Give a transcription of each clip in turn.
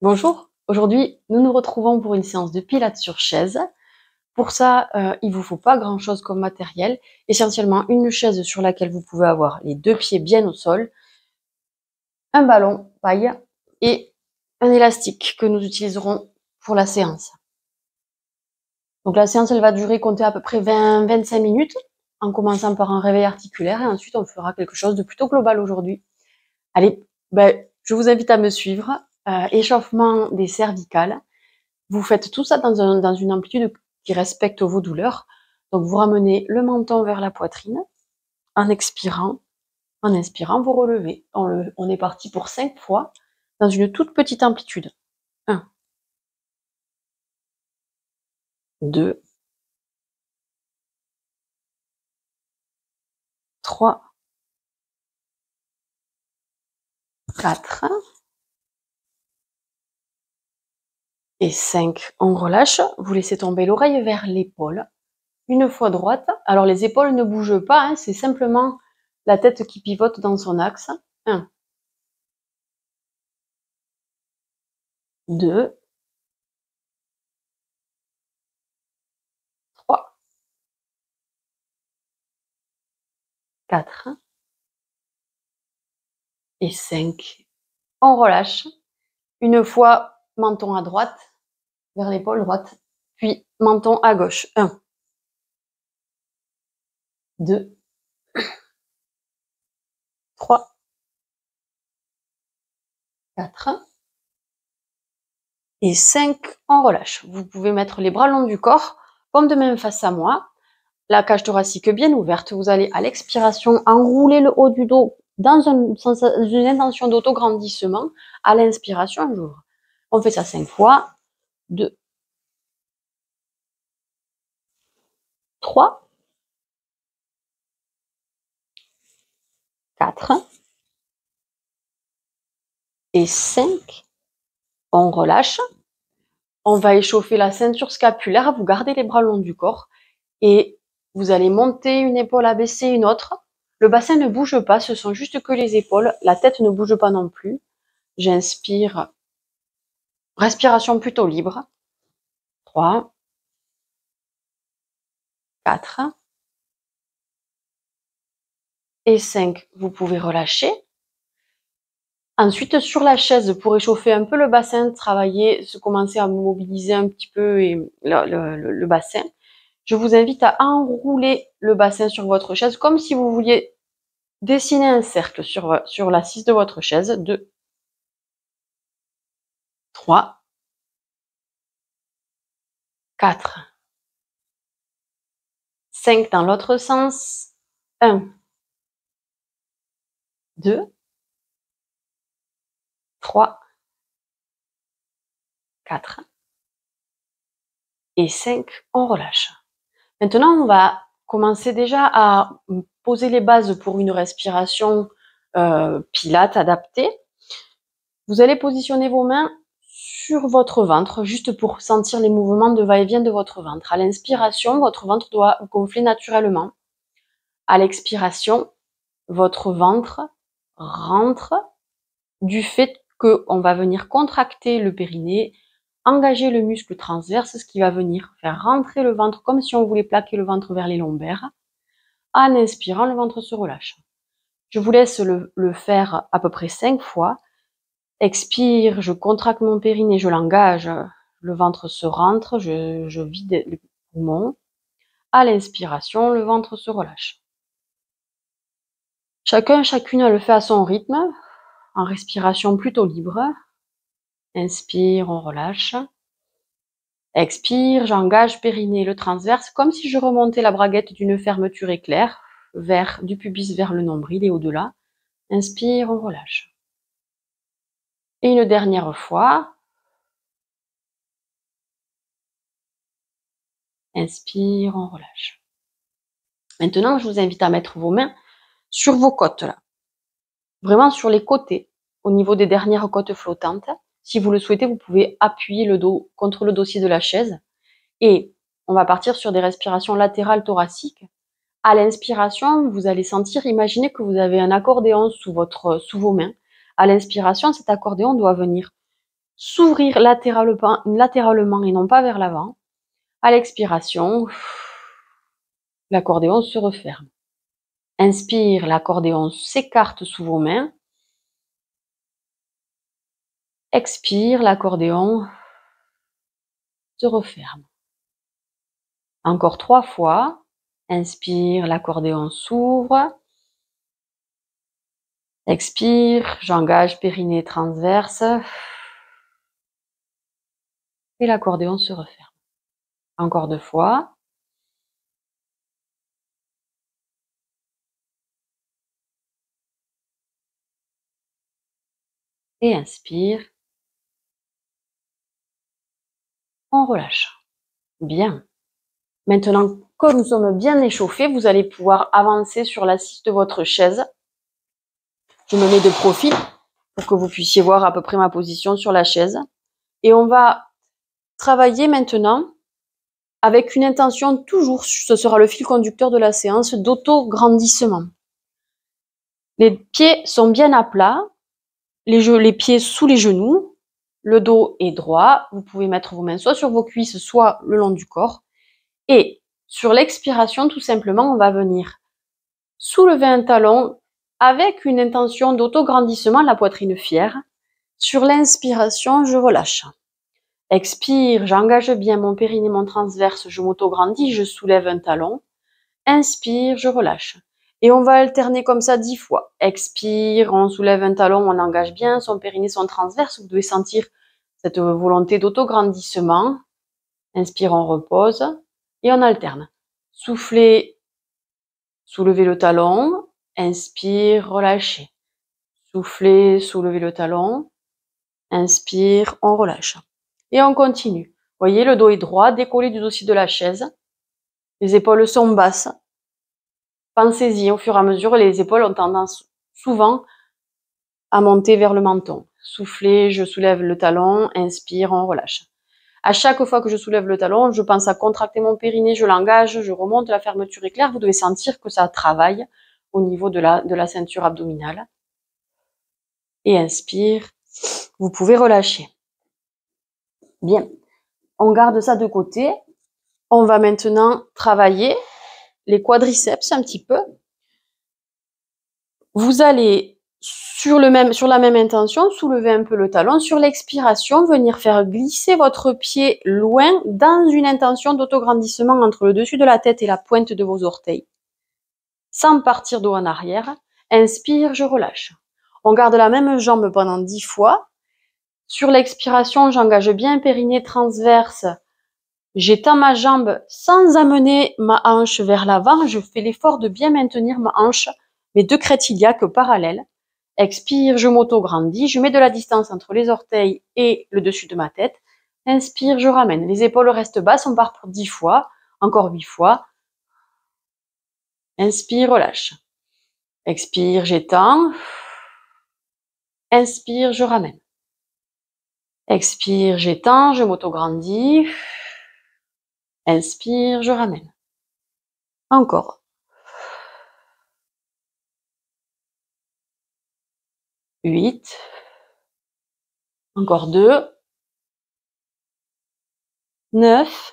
Bonjour, aujourd'hui nous nous retrouvons pour une séance de pilates sur chaise. Pour ça, il vous faut pas grand chose comme matériel, essentiellement une chaise sur laquelle vous pouvez avoir les deux pieds bien au sol, un ballon paille et un élastique que nous utiliserons pour la séance. Donc la séance elle va durer compter à peu près 20-25 minutes, en commençant par un réveil articulaire et ensuite on fera quelque chose de plutôt global aujourd'hui. Allez, je vous invite à me suivre. Échauffement des cervicales. Vous faites tout ça dans une amplitude qui respecte vos douleurs. Donc vous ramenez le menton vers la poitrine en expirant. En inspirant, vous relevez. On est parti pour 5 fois dans une toute petite amplitude. 1, 2, 3, 4 et 5. On relâche. Vous laissez tomber l'oreille vers l'épaule. Une fois droite. Alors les épaules ne bougent pas, hein, c'est simplement la tête qui pivote dans son axe. 1, 2, 3, 4 et 5. On relâche. Une fois, menton à droite, vers l'épaule droite, puis menton à gauche. 1, 2, 3, 4 et 5. On relâche. Vous pouvez mettre les bras le long du corps, paume de main face à moi, la cage thoracique bien ouverte. Vous allez, à l'expiration, enrouler le haut du dos dans une intention d'autograndissement. À l'inspiration, j'ouvre. On fait ça 5 fois. 2, 3, 4 et 5. On relâche. On va échauffer la ceinture scapulaire. Vous gardez les bras le long du corps et vous allez monter une épaule, abaisser une autre. Le bassin ne bouge pas, ce sont juste que les épaules. La tête ne bouge pas non plus. J'inspire. Respiration plutôt libre. 3, 4 et 5. Vous pouvez relâcher. Ensuite, sur la chaise, pour échauffer un peu le bassin, commencer à mobiliser un petit peu le bassin, je vous invite à enrouler le bassin sur votre chaise comme si vous vouliez dessiner un cercle sur l'assise de votre chaise. 2, 3, 4, 5 dans l'autre sens. 1, 2, 3, 4 et 5. On relâche. Maintenant, on va commencer déjà à poser les bases pour une respiration pilate adaptée. Vous allez positionner vos mains sur votre ventre, juste pour sentir les mouvements de va-et-vient de votre ventre. À l'inspiration, votre ventre doit gonfler naturellement. À l'expiration, votre ventre rentre du fait qu'on va venir contracter le périnée, engager le muscle transverse, ce qui va venir faire rentrer le ventre comme si on voulait plaquer le ventre vers les lombaires. En inspirant, le ventre se relâche. Je vous laisse le faire à peu près 5 fois. Expire, je contracte mon périnée, je l'engage, le ventre se rentre, je vide les poumons. À l'inspiration, le ventre se relâche. Chacune le fait à son rythme, en respiration plutôt libre. Inspire, on relâche. Expire, j'engage périnée, le transverse, comme si je remontais la braguette d'une fermeture éclair, du pubis vers le nombril et au-delà. Inspire, on relâche. Et une dernière fois. Inspire, on relâche. Maintenant, je vous invite à mettre vos mains sur vos côtes, là. Vraiment sur les côtés, au niveau des dernières côtes flottantes. Si vous le souhaitez, vous pouvez appuyer le dos contre le dossier de la chaise. Et on va partir sur des respirations latérales thoraciques. À l'inspiration, vous allez sentir, imaginez que vous avez un accordéon sous vos mains. À l'inspiration, cet accordéon doit venir s'ouvrir latéralement et non pas vers l'avant. À l'expiration, l'accordéon se referme. Inspire, l'accordéon s'écarte sous vos mains. Expire, l'accordéon se referme. Encore 3 fois. Inspire, l'accordéon s'ouvre. Expire, j'engage périnée transverse. Et l'accordéon se referme. Encore 2 fois. Et inspire. On relâche. Bien. Maintenant, comme nous sommes bien échauffés, vous allez pouvoir avancer sur l'assise de votre chaise. Je me mets de profil pour que vous puissiez voir à peu près ma position sur la chaise. Et on va travailler maintenant avec une intention toujours, ce sera le fil conducteur de la séance, d'auto-grandissement. Les pieds sont bien à plat, les pieds sous les genoux, le dos est droit, vous pouvez mettre vos mains soit sur vos cuisses, soit le long du corps. Et sur l'expiration, tout simplement, on va venir soulever un talon avec une intention d'auto-grandissement, la poitrine fière. Sur l'inspiration, je relâche. Expire, j'engage bien mon périnée, mon transverse, je m'auto-grandis, je soulève un talon. Inspire, je relâche. Et on va alterner comme ça 10 fois. Expire, on soulève un talon, on engage bien son périnée, son transverse. Vous devez sentir cette volonté d'auto-grandissement. Inspire, on repose. Et on alterne. Soufflez, soulevez le talon. Inspire, relâchez. Soufflez, soulevez le talon. Inspire, on relâche. Et on continue. Voyez, le dos est droit, décollé du dossier de la chaise. Les épaules sont basses. Pensez-y, au fur et à mesure, les épaules ont tendance souvent à monter vers le menton. Soufflez, je soulève le talon, inspire, on relâche. À chaque fois que je soulève le talon, je pense à contracter mon périnée, je l'engage, je remonte, la fermeture est claire. Vous devez sentir que ça travaille au niveau de la ceinture abdominale. Et inspire, vous pouvez relâcher. Bien, on garde ça de côté. On va maintenant travailler les quadriceps un petit peu. Vous allez, sur la même intention, soulever un peu le talon. Sur l'expiration, venir faire glisser votre pied loin dans une intention d'autograndissement entre le dessus de la tête et la pointe de vos orteils. Sans partir dos en arrière. Inspire, je relâche. On garde la même jambe pendant 10 fois. Sur l'expiration, j'engage bien périnée transverse. J'étends ma jambe sans amener ma hanche vers l'avant. Je fais l'effort de bien maintenir ma hanche, mes 2 crêtes iliaques parallèles. Expire, je m'auto-grandis. Je mets de la distance entre les orteils et le dessus de ma tête. Inspire, je ramène. Les épaules restent basses. On part pour 10 fois. Encore 8 fois. Inspire, relâche. Expire, j'étends. Inspire, je ramène. Expire, j'étends, je m'auto-grandis. Inspire, je ramène. Encore. 8. Encore 2. 9.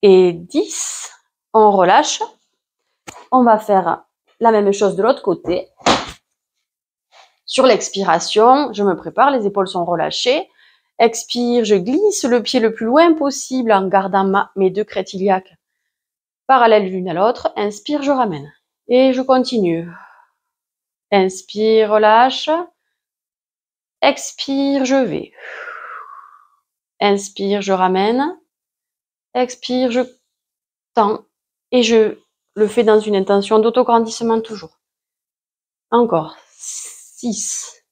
Et 10. On relâche. On va faire la même chose de l'autre côté. Sur l'expiration, je me prépare, les épaules sont relâchées. Expire, je glisse le pied le plus loin possible en gardant mes 2 crêtes iliaques parallèles l'une à l'autre. Inspire, je ramène. Et je continue. Inspire, relâche. Expire, je vais. Inspire, je ramène. Expire, je tends. Et je le fais dans une intention d'autograndissement toujours. Encore. 6.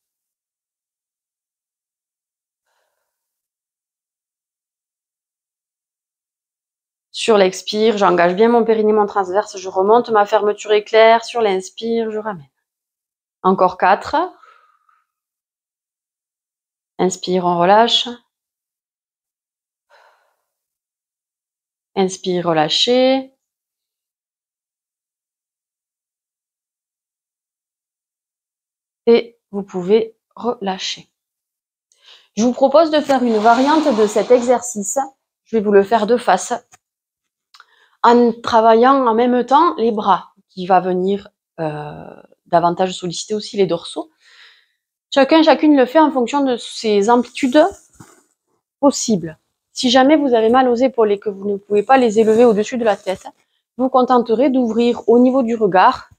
Sur l'expire, j'engage bien mon périnée, mon transverse, je remonte, ma fermeture est claire. Sur l'inspire, je ramène. Encore 4. Inspire, on relâche. Inspire, relâchez. Et vous pouvez relâchez. Je vous propose de faire une variante de cet exercice. Je vais vous le faire de face, en travaillant en même temps les bras, qui va venir davantage solliciter aussi les dorsaux. Chacune le fait en fonction de ses amplitudes possibles. Si jamais vous avez mal aux épaules et que vous ne pouvez pas les élever au-dessus de la tête, vous vous contenterez d'ouvrir au niveau du regard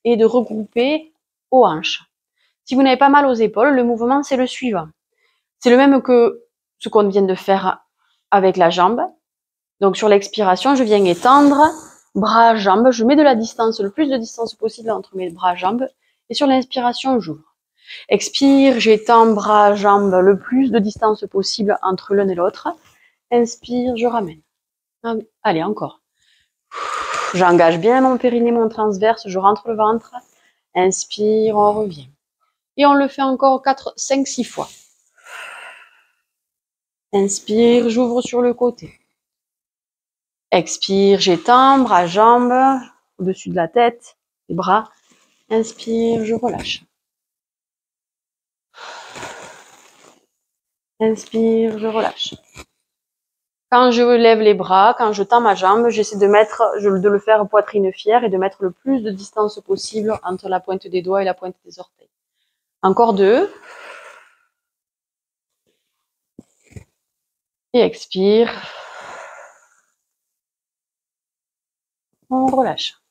et de regrouper aux hanches. Si vous n'avez pas mal aux épaules, le mouvement c'est le suivant. C'est le même que ce qu'on vient de faire avec la jambe. Donc sur l'expiration, je viens étendre, bras, jambes, je mets de la distance, le plus de distance possible entre mes bras, jambes, et sur l'inspiration, j'ouvre. Expire, j'étends, bras, jambes, le plus de distance possible entre l'un et l'autre. Inspire, je ramène. Allez, encore. J'engage bien mon périnée, mon transverse, je rentre le ventre. Inspire, on revient. Et on le fait encore 4, 5, 6 fois. Inspire, j'ouvre sur le côté. Expire, j'étends, bras, jambes, au-dessus de la tête, les bras. Inspire, je relâche. Inspire, je relâche. Quand je lève les bras, quand je tends ma jambe, j'essaie de le faire poitrine fière et de mettre le plus de distance possible entre la pointe des doigts et la pointe des orteils. Encore 2. Et expire. On relâche.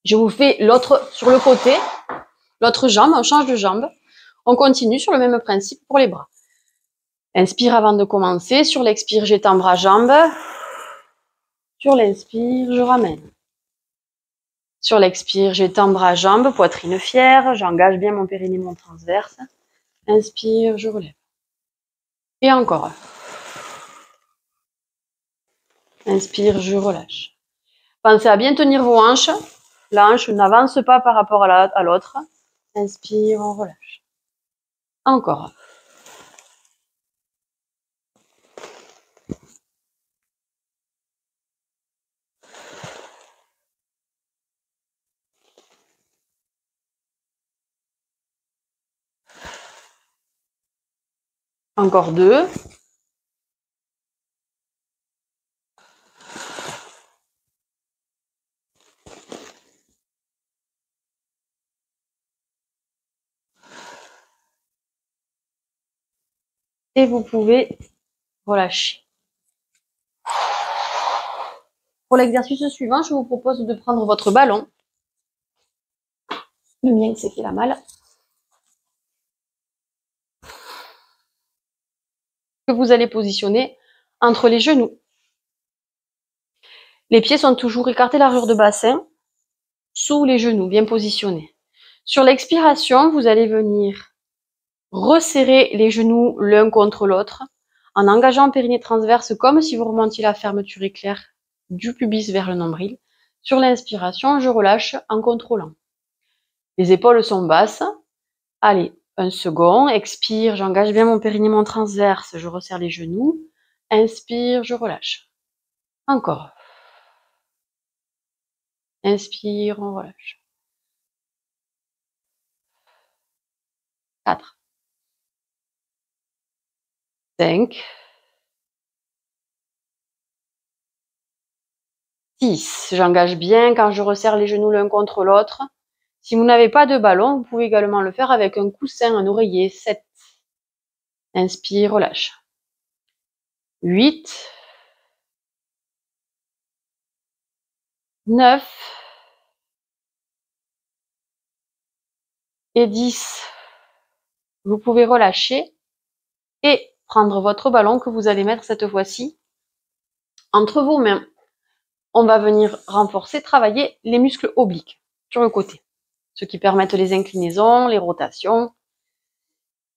Je vous fais l'autre sur le côté, l'autre jambe, on change de jambe. On continue sur le même principe pour les bras. Inspire avant de commencer. Sur l'expire, j'étends bras, jambes. Sur l'inspire, je ramène. Sur l'expire, j'étends bras, jambes, poitrine fière. J'engage bien mon périnée, mon transverse. Inspire, je relève. Et encore. Inspire, je relâche. Pensez à bien tenir vos hanches. La hanche n'avance pas par rapport à l'autre. Inspire, on relâche. Encore. Encore 2. Et vous pouvez relâcher. Pour l'exercice suivant, je vous propose de prendre votre ballon. Le mien s'est fait la malle. Que vous allez positionner entre les genoux. Les pieds sont toujours écartés, largeur de bassin, sous les genoux, bien positionnés. Sur l'expiration, vous allez venir resserrer les genoux l'un contre l'autre en engageant le périnée transverse comme si vous remontiez la fermeture éclair du pubis vers le nombril. Sur l'inspiration, je relâche en contrôlant. Les épaules sont basses. Allez, un second. Expire, j'engage bien mon périnée, mon transverse. Je resserre les genoux. Inspire, je relâche. Encore. Inspire, on relâche. 4. 5. 6. J'engage bien quand je resserre les genoux l'un contre l'autre. Si vous n'avez pas de ballon, vous pouvez également le faire avec un coussin, un oreiller. 7. Inspire, relâche. 8. 9. Et 10. Vous pouvez relâcher et prendre votre ballon que vous allez mettre cette fois-ci entre vos mains. On va venir renforcer, travailler les muscles obliques sur le côté, ceux qui permettent les inclinaisons, les rotations.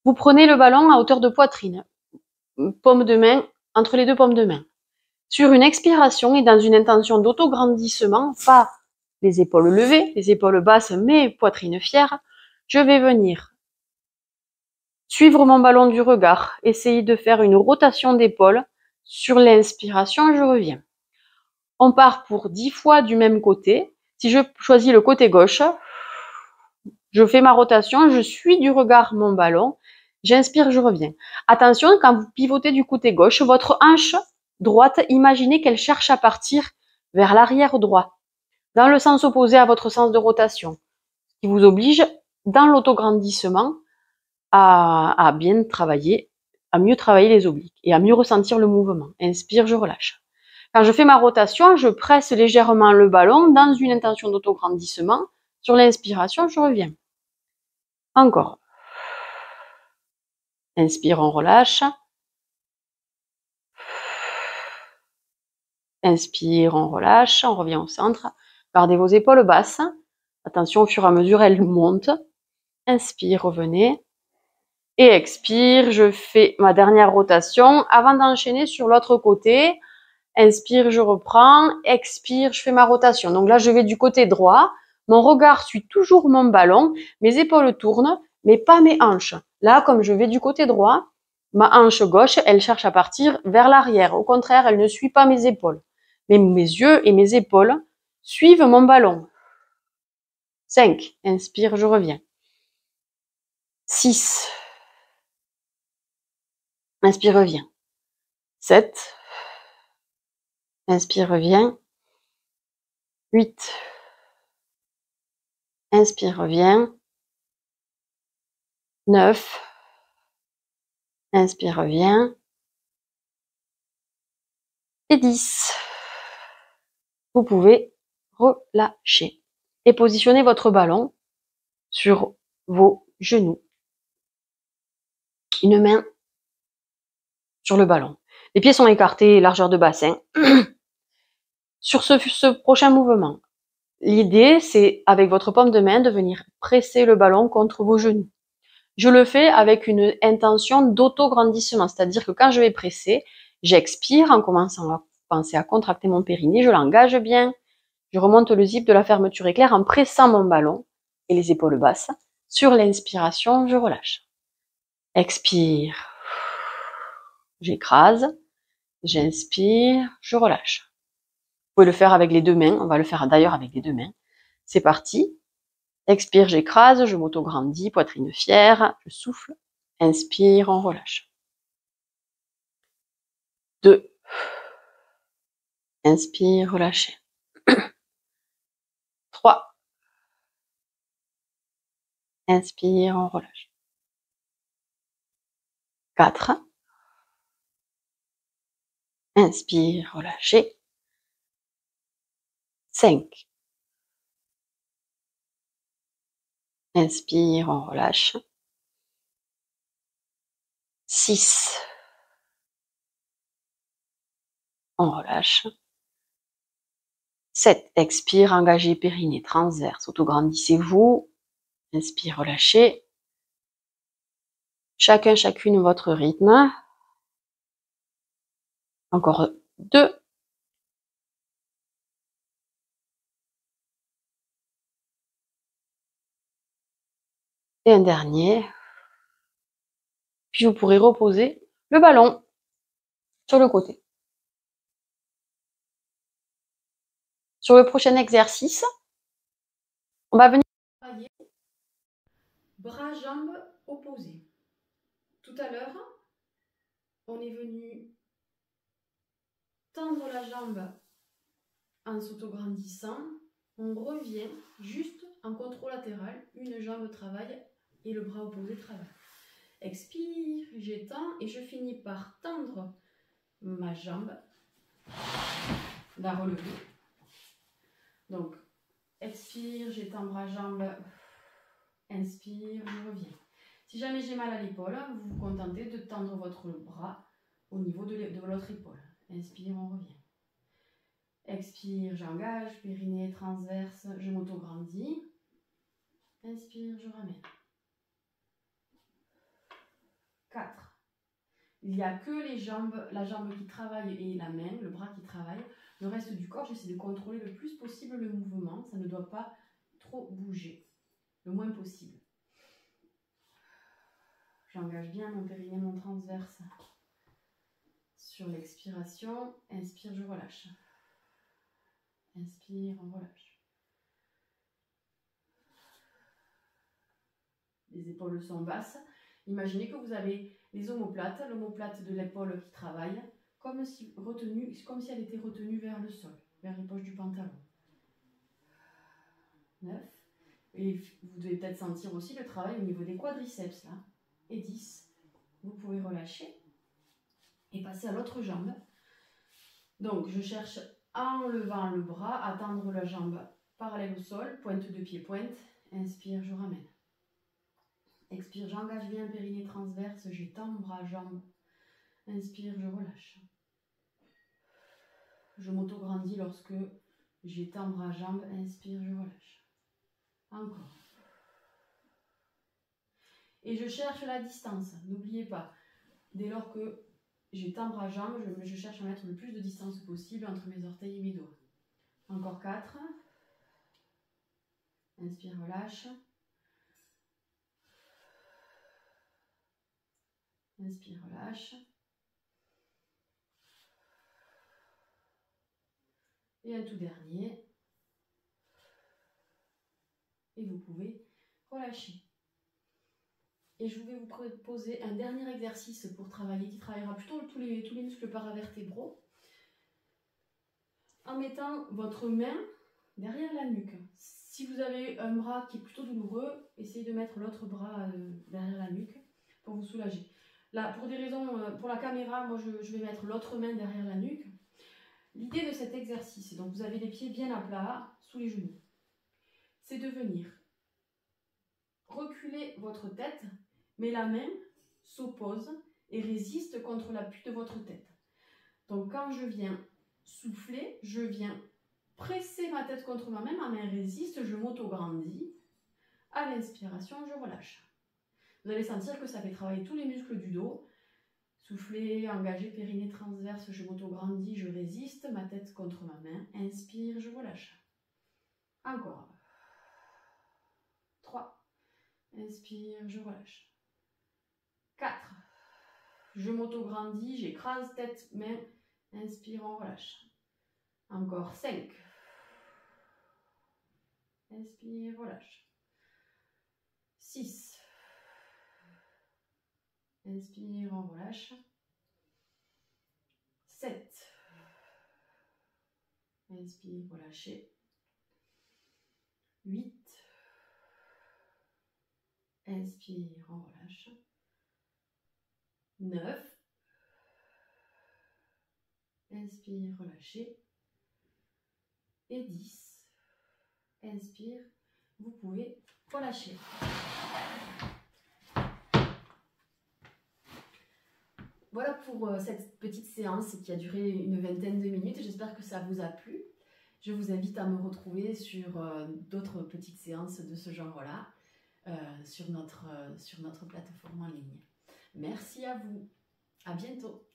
Vous prenez le ballon à hauteur de poitrine, paume de main, entre les deux paumes de main. Sur une expiration et dans une intention d'autograndissement, pas les épaules levées, les épaules basses, mais poitrine fière, je vais venir suivre mon ballon du regard, essayer de faire une rotation d'épaule. Sur l'inspiration, je reviens. On part pour 10 fois du même côté. Si je choisis le côté gauche, Je fais ma rotation, je suis du regard mon ballon. J'inspire, je reviens. Attention, quand vous pivotez du côté gauche, votre hanche droite, imaginez qu'elle cherche à partir vers l'arrière droit, dans le sens opposé à votre sens de rotation, ce qui vous oblige, dans l'autograndissement, à bien travailler, à mieux travailler les obliques et à mieux ressentir le mouvement. Inspire, je relâche. Quand je fais ma rotation, je presse légèrement le ballon dans une intention d'autograndissement. Sur l'inspiration, je reviens. Encore. Inspire, on relâche. Inspire, on relâche, on revient au centre. Gardez vos épaules basses. Attention, au fur et à mesure, elles montent. Inspire, revenez. Et expire, je fais ma dernière rotation avant d'enchaîner sur l'autre côté. Inspire, je reprends. Expire, je fais ma rotation. Donc là, je vais du côté droit. Mon regard suit toujours mon ballon. Mes épaules tournent, mais pas mes hanches. Là, comme je vais du côté droit, ma hanche gauche, elle cherche à partir vers l'arrière. Au contraire, elle ne suit pas mes épaules. Mais mes yeux et mes épaules suivent mon ballon. 5. Inspire, je reviens. 6. Inspire, reviens. 7. Inspire, reviens. 8. Inspire, reviens. 9. Inspire, reviens. Et 10. Vous pouvez relâcher et positionner votre ballon sur vos genoux. Une main sur le ballon. Les pieds sont écartés, largeur de bassin. Sur ce prochain mouvement, l'idée, c'est avec votre paume de main de venir presser le ballon contre vos genoux. Je le fais avec une intention d'autograndissement, c'est-à-dire que quand je vais presser, j'expire en commençant à penser à contracter mon périnée, je l'engage bien, je remonte le zip de la fermeture éclair en pressant mon ballon et les épaules basses. Sur l'inspiration, je relâche. Expire. J'écrase. J'inspire. Je relâche. Vous pouvez le faire avec les deux mains. On va le faire d'ailleurs avec les deux mains. C'est parti. Expire, j'écrase. Je m'auto-grandis. Poitrine fière. Je souffle. Inspire, on relâche. 2. Inspire, relâchez. 3. Inspire, on relâche. 4. Inspire, relâchez. 5. Inspire, on relâche. 6. On relâche. 7. Expire, engagez périnée transverse, autograndissez-vous. Inspire, relâchez. Chacune votre rythme. Encore 2. Et un dernier. Puis vous pourrez reposer le ballon sur le côté. Sur le prochain exercice, on va venir travailler bras, jambes opposés. Tout à l'heure, on est venu tendre la jambe en s'autograndissant. On revient juste en controlatéral, une jambe travaille et le bras opposé travaille. Expire, j'étends et je finis par tendre ma jambe, la relever. Donc, expire, j'étends bras-jambes, inspire, je reviens. Si jamais j'ai mal à l'épaule, vous vous contentez de tendre votre bras au niveau de l'autre épaule. Inspire, on revient. Expire, j'engage, périnée transverse, je m'auto-grandis. Inspire, je ramène. 4. Il n'y a que les jambes, la jambe qui travaille et la main, le bras qui travaille. Le reste du corps, j'essaie de contrôler le plus possible le mouvement. Ça ne doit pas trop bouger, le moins possible. J'engage bien mon périnée, mon transverse. Sur l'expiration, inspire, je relâche. Inspire, on relâche. les épaules sont basses. Imaginez que vous avez les omoplates, l'omoplate de l'épaule qui travaille, comme si elle était retenue vers le sol, vers les poches du pantalon. 9. Et vous devez peut-être sentir aussi le travail au niveau des quadriceps, là. Et 10. Vous pouvez relâcher et passer à l'autre jambe. Donc, je cherche en levant le bras à tendre la jambe parallèle au sol, pointe de pied, pointe. Inspire, je ramène. Expire, j'engage bien périnée transverse, j'étends bras, jambes. Inspire, je relâche. Je m'auto-grandis lorsque j'étends bras, jambes. Inspire, je relâche. Encore. Et je cherche la distance. N'oubliez pas, dès lors que j'étends bras, jambes, je cherche à mettre le plus de distance possible entre mes orteils et mes doigts. Encore 4. Inspire, relâche. Inspire, relâche. Et un tout dernier. Et vous pouvez relâcher. Et je vais vous proposer un dernier exercice pour travailler, qui travaillera plutôt tous les muscles paravertébraux, en mettant votre main derrière la nuque. Si vous avez un bras qui est plutôt douloureux, essayez de mettre l'autre bras derrière la nuque pour vous soulager. Là, pour des raisons, pour la caméra, moi je vais mettre l'autre main derrière la nuque. L'idée de cet exercice, donc vous avez les pieds bien à plat, sous les genoux, c'est de venir reculer votre tête, mais la main s'oppose et résiste contre l'appui de votre tête. Donc quand je viens souffler, je viens presser ma tête contre ma main résiste, je m'auto-grandis. À l'inspiration, je relâche. Vous allez sentir que ça fait travailler tous les muscles du dos. Souffler, engager, périnée transverse, je m'auto-grandis, je résiste, ma tête contre ma main. Inspire, je relâche. Encore. 3. Inspire, je relâche. 4. Je m'auto-grandis, j'écrase tête, main. Inspire, on relâche. Encore 5. Inspire, relâche. 6. Inspire, on relâche. 7. Inspire, relâchez. 8. Inspire, on relâche. 9. Inspire, relâchez. Et 10. Inspire, vous pouvez relâcher. Voilà pour cette petite séance qui a duré une vingtaine de minutes. J'espère que ça vous a plu. Je vous invite à me retrouver sur d'autres petites séances de ce genre-là sur notre plateforme en ligne. Merci à vous. À bientôt.